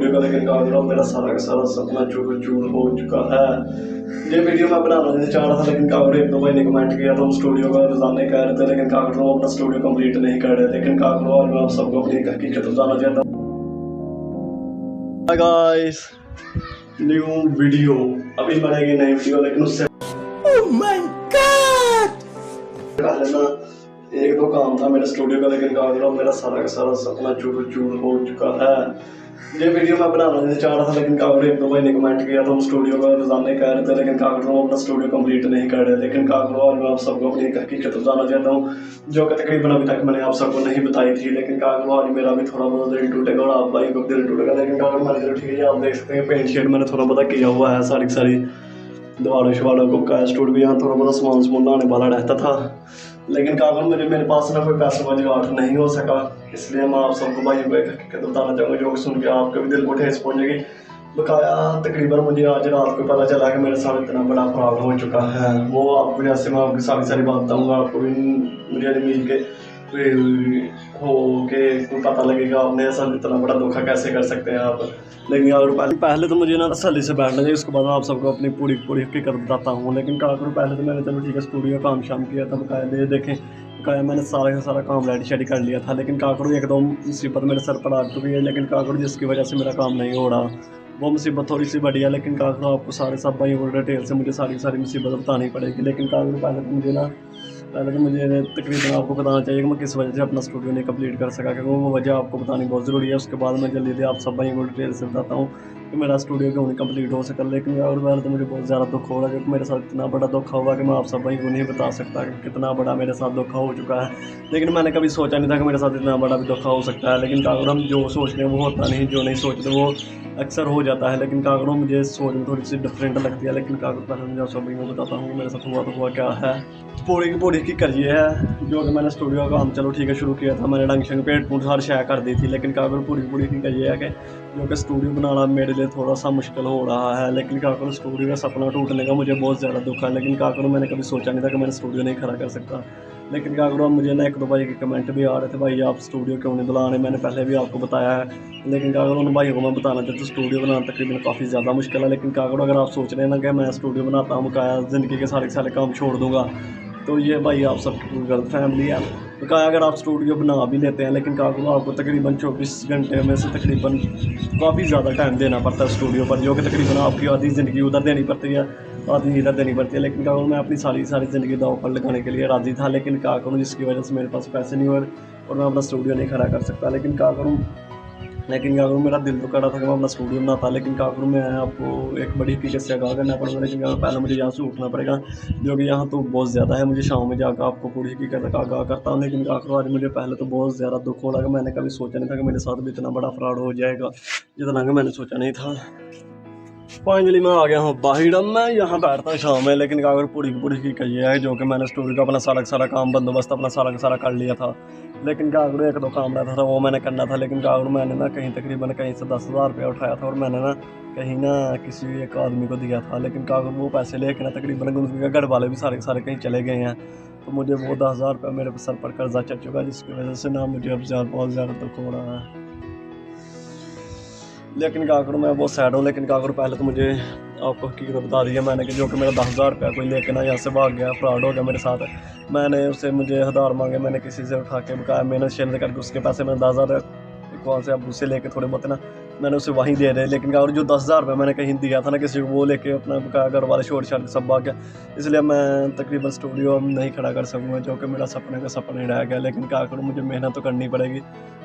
Studio का, लेकिन क्या करो मेरा सारा का सारा सपना चूर चूर हो चुका है। ये वीडियो मैं बनाना नहीं चाह रहा था, लेकिन क्या करो एक दो भाई ने कमेंट किया तो हम स्टूडियो का बताने कह रहे थे, लेकिन क्या करो अपना स्टूडियो कंप्लीट नहीं कर रहे। लेकिन क्या करो और मैं आप सबको अपनी हकीकत बताना चाहता हूँ। गाइस, न्यू वीडियो अभी बनेगी, नई वीडियो, लेकिन उससे पहले ना एक दो काम था मेरे स्टूडियो का, लेकिन क्या करो मेरा सारा का सारा सपना चूर चूर हो चुका है। ये वीडियो मैं बनाना नहीं चाह रहा था, लेकिन क्या करो एक दो भाई ने कमेंट किया तो हम स्टूडियो का बताने कह रहे थे, लेकिन क्या करो अपना स्टूडियो कंप्लीट नहीं कर रहे। लेकिन क्या करो और मैं आप सबको अपनी हकीकत बताना चाहता हूँ, जो कि तकरीबन अभी तक मैंने आप सबको नहीं बताई थी। लेकिन क्या करो आज मेरा भी थोड़ा बहुत दिल टूटेगा और आप भाई को दिल टूटेगा। लेकिन क्या करो मैंने दिल ठीक है, आप देख सकते हैं पेंट शेड मैंने थोड़ा बहुत किया हुआ है, सारी दीवारों शवारों को का स्टूडियो भी यहाँ थोड़ा बहुत सामान लाने वाला रहता था। लेकिन क्या करूँ मेरे पास ना कोई पैसा का जुगाड़ नहीं हो सका, इसलिए मैं आप सबको भाई को एक हकीकत बताना चाहूँगा जो कि सुन के आपके भी दिल को ठेस पहुँचेगी। बकाया तकरीबन मुझे आज रात को पता चला कि मेरे साथ इतना बड़ा फ्रॉड हो चुका है। वो आपको जैसे मैं आपकी सारी बात बताऊँगा, आपको भी मुझे मिल के हो के कोई पता लगेगा आपने ऐसा इतना बड़ा धोखा कैसे कर सकते हैं आप। लेकिन अगर पहले तो मुझे ना तसल्ली से बैठना चाहिए, उसके बाद आप सबको अपनी पूरी हकीकत बताता हूँ। लेकिन क्या करूँ पहले तो मैंने चलो ठीक है स्टूडियो काम शाम किया था, बकाया देखें बकाया मैंने सारा का सारा काम रेडी कर लिया था। लेकिन क्या करूँ एकदम मुसीबत मेरे सर पर आ चुकी है। लेकिन क्या करूँ जिसकी वजह से मेरा काम नहीं हो रहा, वो मुसीबत थोड़ी सी बढ़िया। लेकिन क्या करूँ आपको सारे सब भाई और डिटेल से मुझे सारी मुसीबत बतानी पड़ेगी। लेकिन क्या करूँ पहले तो मुझे तकरीबन आपको बताना चाहिए कि मैं किस वजह से अपना स्टूडियो नहीं कंप्लीट कर सका, क्योंकि वो वजह आपको बतानी बहुत ज़रूरी है। उसके बाद मैं जल्दी आप सब भाई को डिटेल से बताता हूँ कि मेरा स्टूडियो क्यों नहीं कंप्लीट हो सका। लेकिन और पहले तो मुझे बहुत ज़्यादा दुख हो रहा है, क्योंकि मेरे साथ इतना बड़ा धोखा हुआ कि मैं आप सब भाई को नहीं बता सकता कि कितना बड़ा मेरे साथ धोखा हो चुका है। लेकिन मैंने कभी सोचा नहीं था कि मेरे साथ इतना बड़ा भी धोखा हो सकता है। लेकिन कागुर हम जो सोचते हैं वो होता नहीं, जो नहीं सोचते वो अक्सर हो जाता है। लेकिन कागुर मुझे सोच में थोड़ी सी डिफरेंट लगती है। लेकिन कागुर पहले मुझे आप सब भाई को बताता हूँ मेरे साथ हुआ तो हुआ क्या है। पूरी की करिए है जो कि मैंने स्टूडियो का काम चलो ठीक है शुरू किया था, मैंने रंग शंग पेंट पूंट हर शय कर दी थी। लेकिन कागुर पूरी की करिए है कि जो कि स्टूडियो बनाना मेरे लिए थोड़ा सा मुश्किल हो रहा है। लेकिन क्या करूँ स्टूडियो का सपना टूटने का मुझे बहुत ज़्यादा दुख है। लेकिन क्या करूँ मैंने कभी सोचा नहीं था कि मैंने स्टूडियो नहीं खड़ा कर सकता। लेकिन क्या करूँ मुझे ना एक दो भाई के कमेंट भी आ रहे थे, भाई आप स्टूडियो क्यों नहीं बुला रहे, मैंने पहले भी आपको बताया है। लेकिन क्या करूँ उन भाइयों को मैं बताना चाहता हूँ स्टूडियो बनाना तकरीबन काफ़ी ज़्यादा मुश्किल है। लेकिन क्या करूँ अगर आप सोच रहे हैं ना कि मैं स्टूडियो बनाता हूँ क्या ज़िंदगी के सारे काम छोड़ दूँगा, तो ये भाई आप सबकी गलत फैमिली है। तो क्या अगर आप स्टूडियो बना भी लेते हैं, लेकिन क्या करूँ आपको तकरीबन 24 घंटे में से तकरीबन काफ़ी ज़्यादा टाइम देना पड़ता है स्टूडियो पर, जो कि तकरीबन आपकी आधी ज़िंदगी उधर देनी पड़ती है, आधी इधर देनी पड़ती है। लेकिन क्या करूँ मैं अपनी सारी ज़िंदगी दाव पर लगाने के लिए राज़ी था। लेकिन क्या करूँ जिसकी वजह से मेरे पास पैसे नहीं हुए और मैं अपना स्टूडियो नहीं खड़ा कर सकता। लेकिन क्या करूँ मेरा दिल तो कर रहा था कि मैं अपना स्टूडियो बनाता। लेकिन क्या करूँ मैं आपको एक बड़ी हकीकत से आगाह करना पड़ेगा। लेकिन पहले मुझे यहाँ से उठना पड़ेगा, जो कि यहाँ तो बहुत ज़्यादा है। मुझे शाम में जाकर आपको पूरी हकीकत आगाह करता हूँ। लेकिन क्या करूँ आज मुझे पहले तो बहुत ज़्यादा दुख हो लगा, मैंने कभी सोचा नहीं था कि मेरे साथ भी इतना बड़ा फ्रॉड हो जाएगा, जितना कि मैंने सोचा नहीं था। फाइनली मैं आ गया हूँ बाहर, अब मैं यहाँ बैठता हूँ शाम में। लेकिन क्या करूँ पूरी की कही है जो कि मैंने स्टूडियो का अपना सारा काम बंदोबस्त अपना सारा कर लिया था। लेकिन क्या करूँ एक दो काम रहता था वो मैंने करना था। लेकिन क्या करूँ मैंने ना कहीं से 10,000 रुपया उठाया था और मैंने ना कहीं ना किसी एक आदमी को दिया था। लेकिन क्या करूँ वो पैसे लेके ना तकरीबन उनके घर वाले भी सारे कहीं चले गए हैं, तो मुझे वो 10,000 रुपया मेरे सर पर कर्जा चढ़ चुका है, जिसकी वजह से ना मुझे अब बहुत ज़्यादा दुख हो रहा है। लेकिन क्या करूँ मैं बहुत सैड हूँ। लेकिन क्या करूँ पहले तो मुझे आपको हकीकत बता दी है मैंने कि जो कि मेरा 10,000 रुपया कोई लेके ना यहाँ से भाग गया, फ्रॉड हो गया मेरे साथ। मैंने उससे मुझे हज़ार मांगे, मैंने किसी से उठा के बकाया मेहनत शेर करके उसके पैसे मैंने 10,000 वहाँ से अब उससे लेके थोड़े बहुत ना मैंने उसे वहीं दे रहे। लेकिन क्या और जो 10,000 रुपये मैंने कहीं दिया था ना किसी को, वो लेके अपना बकाया घर वाले शोर शार सब भाग गया। इसलिए मैं तकरीबन स्टूडियो नहीं खड़ा कर सकूँगा, जो कि मेरा सपने का सपना ही रह गया। लेकिन क्या करूँ मुझे मेहनत तो करनी पड़ेगी।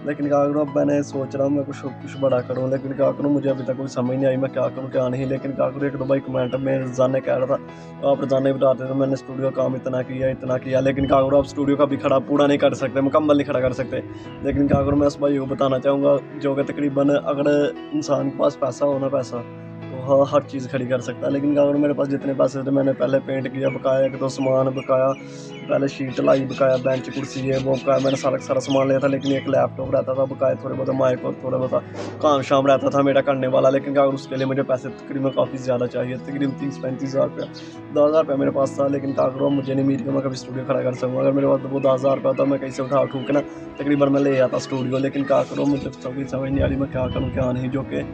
लेकिन क्या करूँ अब मैंने सोच रहा हूँ मैं कुछ बड़ा करूँ। लेकिन क्या करूँ मुझे अभी तक कोई समझ नहीं आई मैं क्या करूँ क्या नहीं। लेकिन क्या करूँ एक दो भाई कमेंट में रज़ान ने कह रहा था आप रज़ान ने बताते थे मैंने स्टूडियो काम इतना किया। लेकिन क्या करूँ आप स्टूडियो का भी खड़ा पूरा नहीं कर सकते, मुकम्मल नहीं खड़ा कर सकते। लेकिन क्या करूँ मैं उस भाई को बताना चाहूँगा जो कि तकरीबन अगर इंसान के पास पैसा हो ना पैसा तो हाँ हर चीज़ खड़ी कर सकता है। लेकिन क्या करूँ मेरे पास जितने पैसे थे मैंने पहले पेंट किया, बकाया एक दो सामान बकाया पहले शीट लाई, बकाया बेंच कुर्सी है वो, बकाया मैंने सारा सामान लिया था। लेकिन एक लैपटॉप रहता था, बकाया थोड़े बहुत माइक और थोड़ा बहुत काम शाम रहता था मेरा करने वाला। लेकिन क्या उसके लिए मुझे पैसे तकरीबन काफ़ी ज़्यादा चाहिए, तकरीबन 30-35 हज़ार रुपया, 10,000 रुपया मेरे पास था। लेकिन क्या करूँ, मुझे नहीं उम्मीद कि मैं कभी स्टूडियो खड़ा कर सकूँ। अगर मेरे पास वो 10,000 रुपया होता मैं कहीं से उठा के ना तकरीबन मैं ले आता स्टूडियो। लेकिन क्या करूँ, मुझे समझ नहीं आ रही मैं क्या करूँ क्या नहीं। जो कि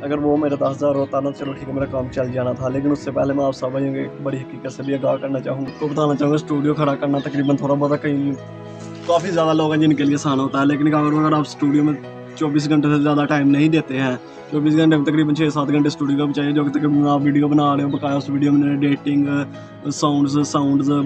अगर वो मेरा 10,000 होता ना, चलो ठीक है मेरा काम चल जाना था। लेकिन उससे पहले मैं आप सब एक बड़ी हकीकत से भी आगाह करना चाहूँगा, तो बताना चाहूँगा स्टूडियो खड़ा करना तकरीबन थोड़ा बहुत कहीं काफ़ी ज़्यादा लोग हैं जिनके लिए आसान होता है। लेकिन अगर आप स्टूडियो में 24 घंटे से ज़्यादा टाइम नहीं देते हैं, 24 घंटे में तकरीबन 6-7 घंटे स्टूडियो का भी चाहिए, जो कि तकरीबन आप वीडियो बना रहे हो, बकाया उस वीडियो में एडिटिंग, साउंड्स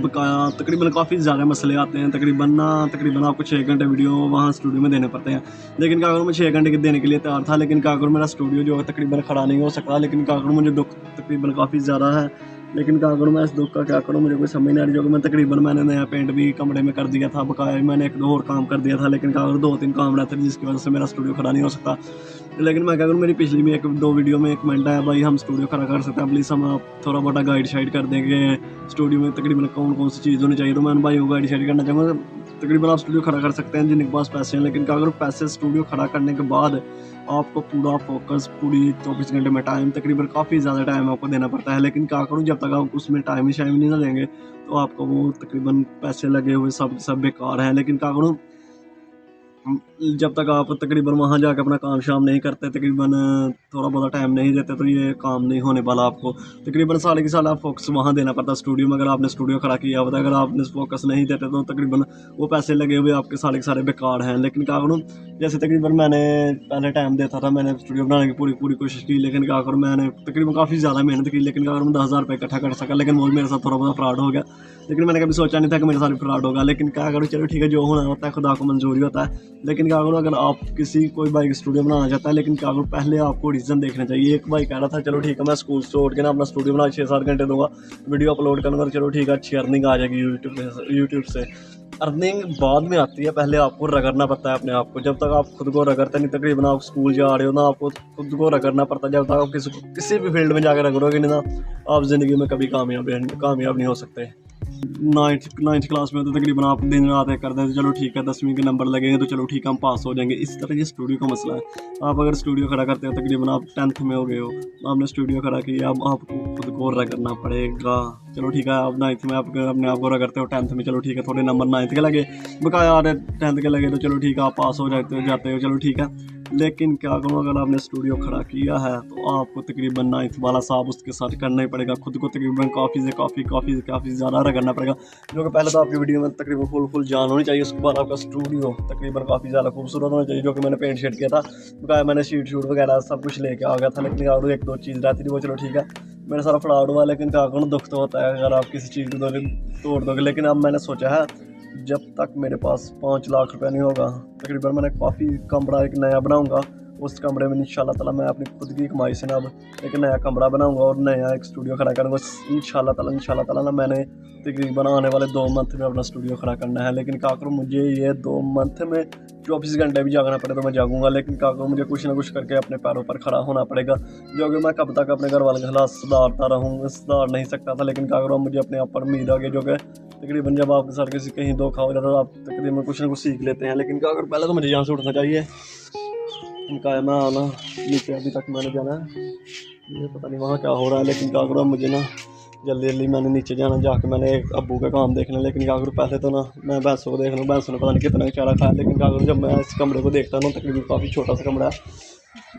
बकाया तकरीबन काफ़ी ज़्यादा मसले आते हैं। तकरीबन आपको 6 घंटे वीडियो वहाँ स्टूडियो में देने पड़ते हैं। लेकिन क्या करूँ, मैं 6 घंटे के देने के लिए तैयार था। लेकिन क्या करूँ, मेरा स्टूडियो जो है तकरीबन खड़ा नहीं हो सकता। लेकिन क्या करूँ, मुझे दुख तकरीबन काफ़ी ज़्यादा है। लेकिन क्या करूँ, मैं इस दुख का क्या करूँ, मुझे कोई समझ नहीं आ रही। जो कि मैं तकरीबन मैंने नया पेंट भी कमरे में कर दिया था, बकाया मैंने 1-2 और काम कर दिया था। लेकिन क्या करूँ, 2-3 काम रहते थे जिसकी वजह से मेरा स्टूडियो खड़ा नहीं हो सकता। लेकिन मैं क्या करूँ, मेरी पिछली में 1-2 वीडियो में एक कमेंट आया, भाई हम स्टूडियो खड़ा कर सकते हैं, प्लीज़ हम आप थोड़ा बहुत गाइड शाइड कर देंगे स्टूडियो में तकरीबन कौन सी चीज़ होनी चाहिए। तो मैं भाई वो गाइड शाइड करना चाहूँगा। तकरीबन आप स्टूडियो खड़ा कर सकते हैं जिनके पास पैसे हैं। लेकिन क्या करूँ, पैसे स्टूडियो खड़ा करने के बाद आपको पूरा फोकस पूरी 24 घंटे में टाइम तकरीबन काफ़ी ज़्यादा टाइम आपको देना पड़ता है। लेकिन क्या करूँ, जब तक आप उसमें टाइम ही शाइम नहीं ना देंगे तो आपको वो तकरीबन पैसे लगे हुए सब बेकार हैं। लेकिन क्या करूँ, जब तक आप तकरीबन वहाँ जाकर अपना काम शाम नहीं करते, तकरीबन थोड़ा बहुत टाइम नहीं देते, तो ये काम नहीं होने वाला। आपको तकरीबन साल के साल आप फोकस वहाँ देना पड़ता है स्टूडियो में। अगर आपने स्टूडियो खड़ा किया होता है, अगर आपने फोकस नहीं देते तो तकरीबन वो पैसे लगे हुए आपके सारे के सारे बेकार हैं। लेकिन क्या करूँ, जैसे तकरीबन मैंने पहले टाइम देता था, मैंने स्टूडियो बनाने की पूरी कोशिश की। लेकिन क्या करूँ, मैंने तकरीबन काफ़ी ज़्यादा मेहनत की। लेकिन क्या करूँ, 10,000 रुपये इकट्ठा कर सका। लेकिन वो मेरे साथ थोड़ा बहुत फ्रॉड हो गया। लेकिन मैंने कभी सोचा नहीं था कि मेरे साथ फ्रॉड होगा। लेकिन क्या करूँ, चलो ठीक है, जो होना होता है खुदा को मंजूरी होता है। लेकिन क्या करूँ, अगर आप कोई बाइक स्टूडियो बनाना चाहता है, लेकिन क्या करूँ, पहले आपको रीज़न देखना चाहिए। एक भाई कह रहा था चलो ठीक है मैं स्कूल से उठ के ना अपना स्टूडियो बना 6-7 घंटे दूंगा, वीडियो अपलोड करूँगा, चलो ठीक है अच्छी अर्निंग आ जाएगी यूट्यूब से। अर्निंग बाद में आती है, पहले आपको रगड़ना पड़ता है अपने आप को। जब तक आप खुद को रगड़ते नहीं, तकरीबन आप स्कूल जा रहे हो ना, आपको खुद को रगड़ना पड़ता है। जब तक आप किसी भी फील्ड में जाकर रगड़ोगे नहीं ना, आप ज़िंदगी में कभी कामयाब नहीं हो सकते। 9th क्लास में तो तकरीबन आप दिन रात एक करते थे, चलो ठीक है 10वीं के नंबर लगेंगे तो चलो ठीक है हम पास हो जाएंगे। इस तरह ये स्टूडियो का मसला है। आप अगर स्टूडियो खड़ा करते हो, तकरीबन आप 10th में हो गए हो, आपने स्टूडियो खड़ा किया, अब आपको खुद को रगड़ना पड़ेगा। चलो ठीक है, आप 9th में आप अपने आप को रगड़ते हो, 10th में चलो ठीक है थोड़े नंबर 9th के लगे, बकाया आ रहे 10th के लगे तो चलो ठीक है आप पास हो जाते हो चलो ठीक है। लेकिन क्या करूँ, अगर आपने स्टूडियो खड़ा किया है तो आपको तकरीबन 9th वाला साहब उसके साथ करना ही पड़ेगा। खुद को तकरीबन काफ़ी ज़्यादा रगड़ना पड़ेगा। जो कि पहले तो आपकी वीडियो में तकरीबन फुल जान होनी चाहिए। उसके बाद आपका स्टूडियो तकरीबन काफ़ी ज़्यादा खूबसूरत होना चाहिए। जो कि मैंने पेंट शेड किया था, बकाया मैंने शीट वगैरह सब कुछ लेके आ गया था। लेकिन और 1-2 चीज़ रहती थी, वो चलो ठीक है मेरा सारा फ्रॉड हुआ। लेकिन क्या करूँ, दुख तो होता है अगर आप किसी चीज़ को तोड़ दोगे। लेकिन अब मैंने सोचा है, जब तक मेरे पास 5 लाख रुपया नहीं होगा, तकरीबन मैंने काफ़ी कमरा एक नया बनाऊंगा। उस कमरे में इंशाल्लाह ताला मैं अपनी खुद की कमाई से ना अब एक नया कमरा बनाऊंगा और नया एक स्टूडियो खड़ा करूँगा इंशाल्लाह ताला ना। मैंने तकरीबन आने वाले 2 मंथ में अपना स्टूडियो खड़ा करना है। लेकिन क्या करूँ, मुझे ये 2 मंथ में 24 घंटे भी जागना पड़े तो मैं जागूंगा। लेकिन क्या करूँ, मुझे कुछ ना कुछ करके अपने पैरों पर खड़ा होना पड़ेगा। जो कि मैं कब तक अपने घर वालों के हालात सुधार नहीं सकता था। लेकिन क्या करूँ, मुझे अपने आप पर उम्मीद आ गई। जो कि तकरीबन जब आपके साथ किसी कहीं धोखा हो जाता है तो आप तकरीबन कुछ ना कुछ सीख लेते हैं। लेकिन क्या करूँ, पहले तो मुझे यहाँ से उठना चाहिए। उनका है मैं आना नीचे, अभी तक मैंने जाना है, ये पता नहीं वहाँ क्या हो रहा है। लेकिन क्या करूँ, मुझे ना जल्दी मैंने नीचे जाना, जाके मैंने अब्बू का काम देखना। लेकिन क्या करूँ, पहले तो ना मैं भैंसों को देख लूँ, भैंसों ने पता नहीं कितना चारा खाया। लेकिन क्या करूँ, जब मैं इस कमरे को देखता हूँ तकरीबन काफ़ी छोटा सा कमरा है,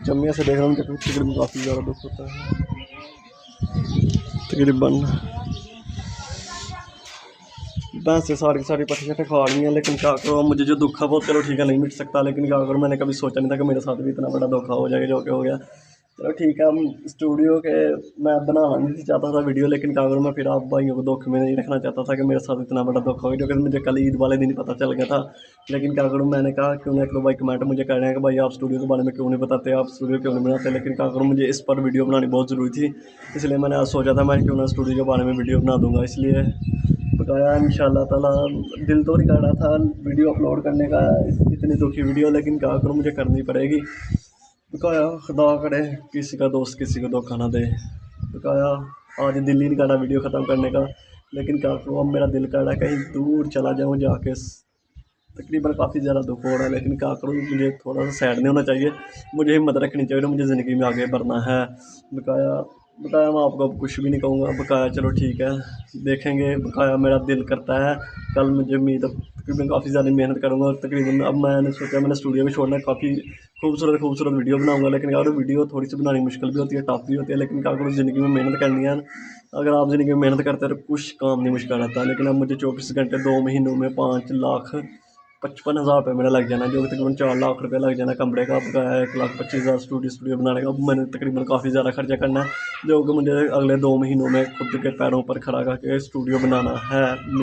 जब मैं ऐसे देख रहा हूँ तकरीबन काफ़ी ज़्यादा दुख होता है। तकरीबन भैंसें सारी पट्टी शट्टी खा रही हैं। लेकिन क्या करो, मुझे जो दुख है वो चलो ठीक है नहीं मिट सकता। लेकिन क्या करूँ, मैंने कभी सोचा नहीं था कि मेरे साथ भी इतना बड़ा धोखा हो जाएगा जो कि हो गया। चलो ठीक है, हम स्टूडियो के मैं बनाना नहीं चाहता था वीडियो। लेकिन क्या करूँ, मैं फिर आप भाइयों को धोखे में नहीं रखना चाहता था कि मेरे साथ इतना बड़ा धोखा हो गया, जो कि मुझे कल ईद वाले दिन पता चल गया था। लेकिन क्या करूँ, मैंने कहा क्यों ना 1-2 भाई कमेंट मुझे कह रहे हैं कि भाई आप स्टूडियो के बारे में क्यों नहीं बताते, आप स्टूडियो क्यों नहीं बनाते। लेकिन क्या करूँ, मुझे इस पर वीडियो बनानी बहुत ज़रूरी थी, इसलिए मैंने आज सोचा था मैं क्यों ना स्टूडियो के बारे में वीडियो बना दूँगा। इसलिए बताया इंशाल्लाह ताला। दिल तो नहीं कर रहा था वीडियो अपलोड करने का, इतनी दुखी वीडियो, लेकिन क्या करूँ मुझे करनी पड़ेगी। बताया खुदा करे किसी का दोस्त किसी को धोखा ना दे। बताया आज दिल ही नहीं कर रहा वीडियो ख़त्म करने का। लेकिन क्या करूँ, अब मेरा दिल कर रहा है कहीं दूर चला जाऊँ जाके। तकरीबन काफ़ी ज़्यादा दुख हो रहा है, लेकिन क्या करूँ, मुझे थोड़ा सा सैड नहीं होना चाहिए, मुझे हिम्मत रखनी चाहिए, मुझे ज़िंदगी में आगे बढ़ना है। बकाया बकाया मैं आपको अब कुछ भी नहीं कहूँगा। बकाया चलो ठीक है, देखेंगे। बकाया मेरा दिल करता है कल मुझे उम्मीद, तकरीबन काफ़ी ज़्यादा मेहनत करूँगा और तकरीबन अब मैंने सोचा मैंने स्टूडियो भी छोड़ना है, काफ़ी खूबसूरत खूबसूरत वीडियो बनाऊँगा। लेकिन यार वीडियो थोड़ी सी बनानी मुश्किल भी होती है, टफ भी होती है, लेकिन क्या करूँ, ज़िंदगी में मेहनत करनी है। अगर आप ज़िंदगी में मेहनत करते हैं तो कुछ काम नहीं मुश्किल रहता। लेकिन अब मुझे 24 घंटे 2 महीनों में 5,55,000 रुपये मेरा लग जाना, जो कि तकरीबन 4 लाख रुपये लग जाना कमरे का। आपका 1,25,000 स्टूडियो बनाने का। अब मैंने तकरीबन काफ़ी ज़्यादा खर्चा करना है, जो कि मुझे अगले 2 महीनों में खुद के पैरों पर खड़ा करके स्टूडियो बनाना है।